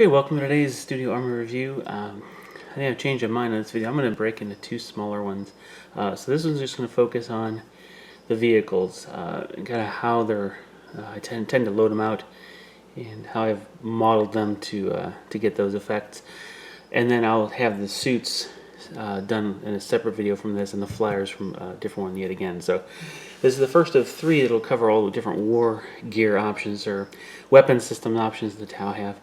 Okay, welcome to today's Studio Armor review. I think I've changed my mind on this video. I'm going to break into two smaller ones. So this one's just going to focus on the vehicles and kind of how they're. I tend to load them out and how I've modeled them to get those effects. And then I'll have the suits done in a separate video from this, and the flyers from a different one yet again. So this is the first of three that'll cover all the different war gear options or weapon system options that Tau have.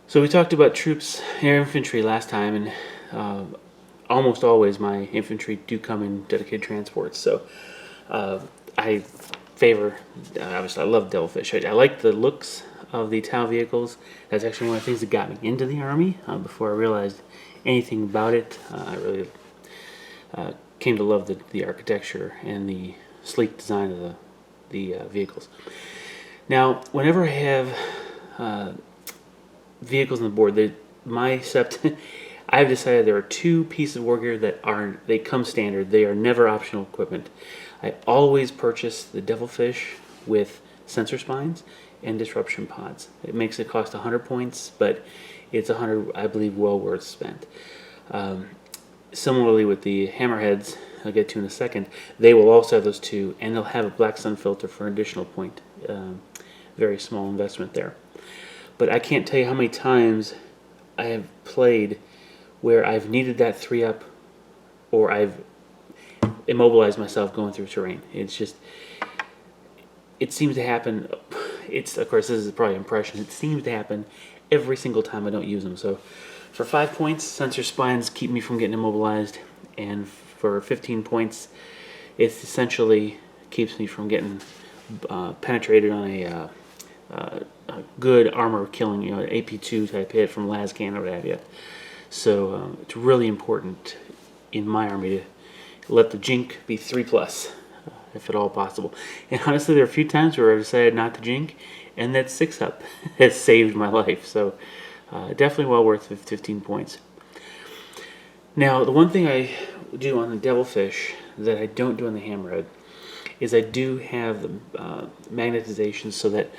So we talked about troops, air infantry last time, and almost always my infantry do come in dedicated transports. So I favor, obviously I love Devilfish. I like the looks of the Tau vehicles. That's actually one of the things that got me into the Army. Before I realized anything about it, I really came to love the architecture and the sleek design of the vehicles. Now, whenever I have vehicles on the board, I've decided there are two pieces of war gear that they come standard. They are never optional equipment. I always purchase the Devilfish with sensor spines and disruption pods. It makes it cost 100 points, but it's 100, I believe, well worth spent. Similarly with the Hammerheads, I'll get to in a second, they will also have those two, and they'll have a black sun filter for an additional point. Very small investment there. But I can't tell you how many times I have played where I've needed that 3-up, or I've immobilized myself going through terrain. It's just, it seems to happen. Of course, this is probably impression. It seems to happen every single time I don't use them. So for 5 points, sensor spines keep me from getting immobilized, and for 15 points, it essentially keeps me from getting penetrated on a good armor killing, AP2 type hit from Lascan or what have you. So it's really important in my army to let the jink be 3+, if at all possible. And honestly, there are a few times where I've decided not to jink, and that 6-up has saved my life. So definitely well worth 15 points. Now, the one thing I do on the Devilfish that I don't do on the Hammerhead is I do have the magnetization so that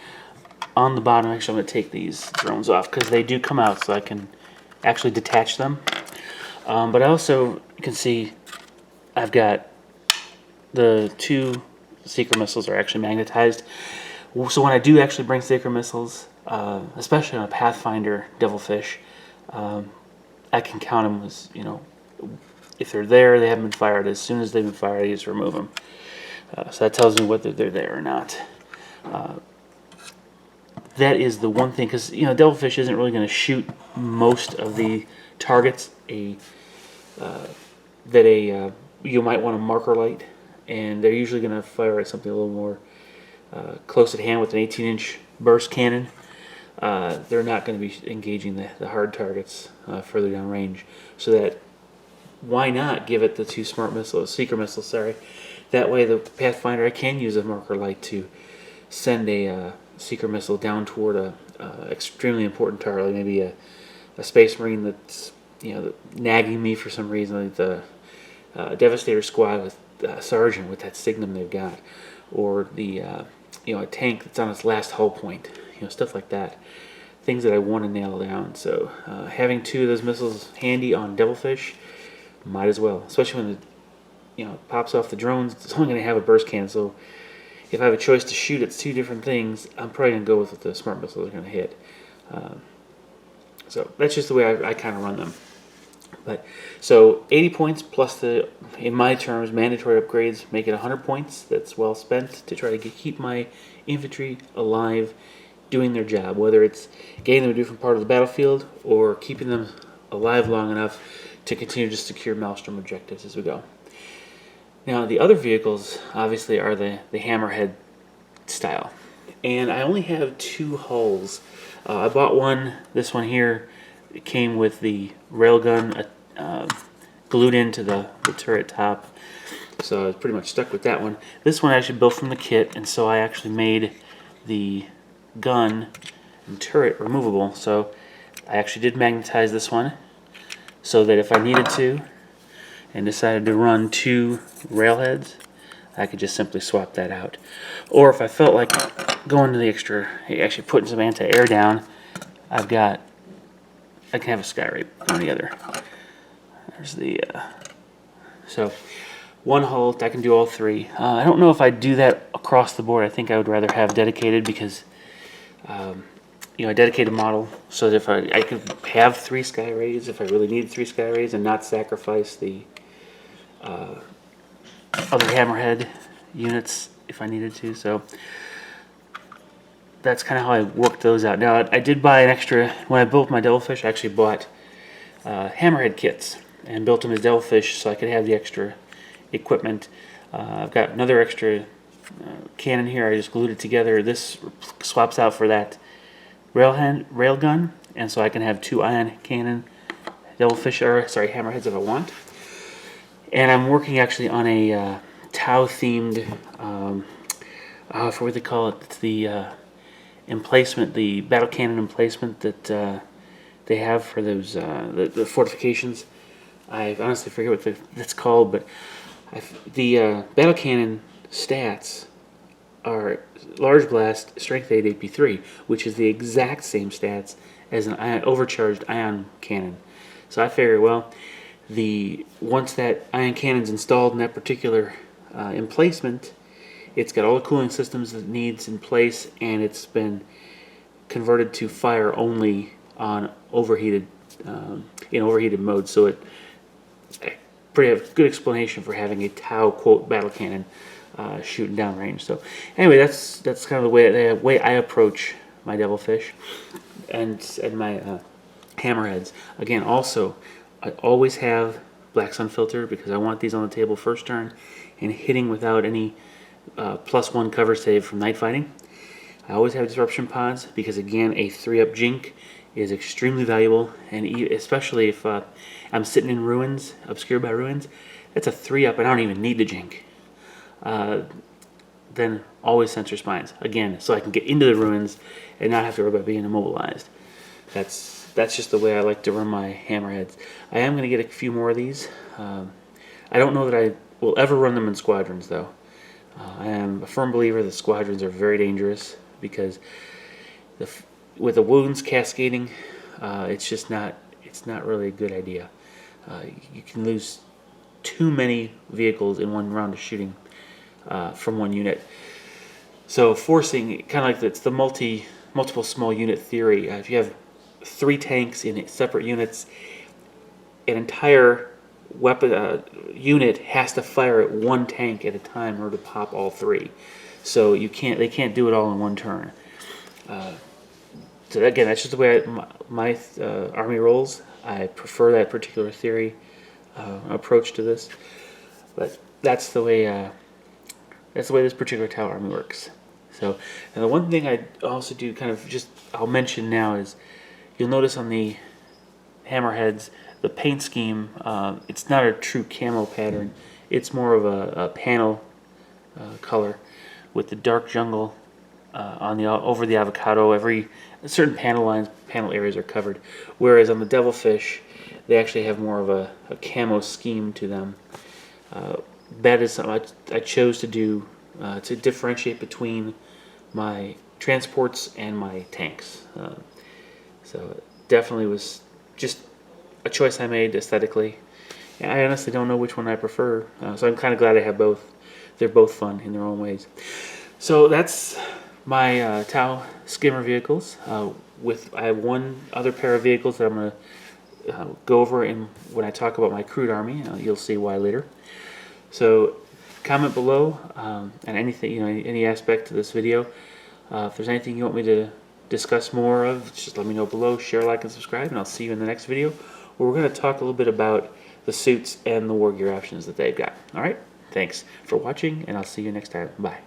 on the bottom, actually I'm going to take these drones off because they do come out, so I can actually detach them. But I also, you can see, I've got the two seeker missiles are actually magnetized. So when I do actually bring seeker missiles, especially on a Pathfinder Devilfish, I can count them as, if they're there, they haven't been fired. As soon as they've been fired, I just remove them. So that tells me whether they're there or not. That is the one thing, because Devilfish isn't really going to shoot most of the targets you might want a marker light, and they're usually going to fire at something a little more close at hand with an 18-inch burst cannon. They're not going to be engaging the hard targets further down range. So that, why not give it the two seeker missiles? Sorry, that way the Pathfinder, I can use a marker light to send a seeker missile down toward a extremely important target, like maybe a space marine that's nagging me for some reason, like the Devastator squad with Sergeant with that signum they've got, or the a tank that's on its last hull point, stuff like that. Things that I want to nail down. So having two of those missiles handy on Devilfish, might as well, especially when it pops off the drones. It's only going to have a burst cannon, so if I have a choice to shoot at two different things, I'm probably going to go with what the smart missiles are going to hit. So that's just the way I kind of run them. So 80 points plus the, in my terms, mandatory upgrades make it 100 points. That's well spent to try to keep my infantry alive, doing their job, whether it's getting them to a different part of the battlefield or keeping them alive long enough to continue to secure Maelstrom objectives as we go. Now, the other vehicles, obviously, are the Hammerhead style. And I only have two hulls. I bought one, this one here. It came with the railgun glued into the turret top. So I was pretty much stuck with that one. This one I actually built from the kit, and so I actually made the gun and turret removable. So I actually did magnetize this one so that if I needed to, and decided to run two railheads, I could just simply swap that out. Or if I felt like going to the extra, actually putting some anti-air down, I've got I can have a Skyrape on the other. There's the so one hull. I can do all three. I don't know if I'd do that across the board. I think I would rather have dedicated because you know, a dedicated model, so that if I could have 3 Skyraids if I really needed 3 Skyraids and not sacrifice the other Hammerhead units if I needed to. So that's kind of how I worked those out. Now I did buy an extra, when I built my Devilfish, I actually bought Hammerhead kits and built them as Devilfish so I could have the extra equipment. I've got another extra cannon here. I just glued it together. This swaps out for that railgun, and so I can have 2 ion cannon Devilfish, or sorry, Hammerheads if I want. And I'm working actually on a Tau themed, for what they call it, it's the emplacement, the battle cannon emplacement that they have for those the fortifications. I honestly forget what that's called, but the battle cannon stats are large blast, strength 8, AP3, which is the exact same stats as an overcharged ion cannon. So I figure, well, once that ion cannon's installed in that particular emplacement, it's got all the cooling systems that it needs in place, and it's been converted to fire only on overheated in overheated mode. So it pretty have good explanation for having a Tau quote battle cannon shooting down range. So anyway, that's kind of the way I approach my Devilfish and my Hammerheads. Again, also I always have Black Sun Filter because I want these on the table first turn and hitting without any +1 cover save from night fighting. I always have Disruption Pods because, again, a 3-up Jink is extremely valuable, and especially if I'm sitting in ruins, obscured by ruins, that's a 3-up and I don't even need the Jink. Then always Sensor Spines, again, so I can get into the ruins and not have to worry about being immobilized. That's just the way I like to run my Hammerheads. I am going to get a few more of these. I don't know that I will ever run them in squadrons, though. I am a firm believer that squadrons are very dangerous because with the wounds cascading, it's not really a good idea. You can lose too many vehicles in one round of shooting from one unit. So forcing, kind of like it's the multiple small unit theory. If you have 3 tanks in separate units, an entire weapon unit has to fire at 1 tank at a time in order to pop all 3. So they can't do it all in one turn. So again, that's just the way my army rolls. I prefer that particular theory approach to this, but that's the way this particular Tau army works. So, and the one thing I also do I'll mention now is, you'll notice on the Hammerheads, the paint scheme, it's not a true camo pattern. It's more of a panel color with the dark jungle over the avocado. Certain panel areas are covered. Whereas on the Devilfish, they actually have more of a camo scheme to them. That is something I chose to do to differentiate between my transports and my tanks. So it definitely was just a choice I made aesthetically. And I honestly don't know which one I prefer, so I'm kind of glad I have both. They're both fun in their own ways. So that's my Tau skimmer vehicles. I have one other pair of vehicles that I'm going to go over when I talk about my crude army. You'll see why later. So comment below and anything, any aspect of this video. If there's anything you want me to discuss more of, just let me know below. Share, like, and subscribe, and I'll see you in the next video where we're going to talk a little bit about the suits and the war gear options that they've got. Alright, thanks for watching, and I'll see you next time. Bye.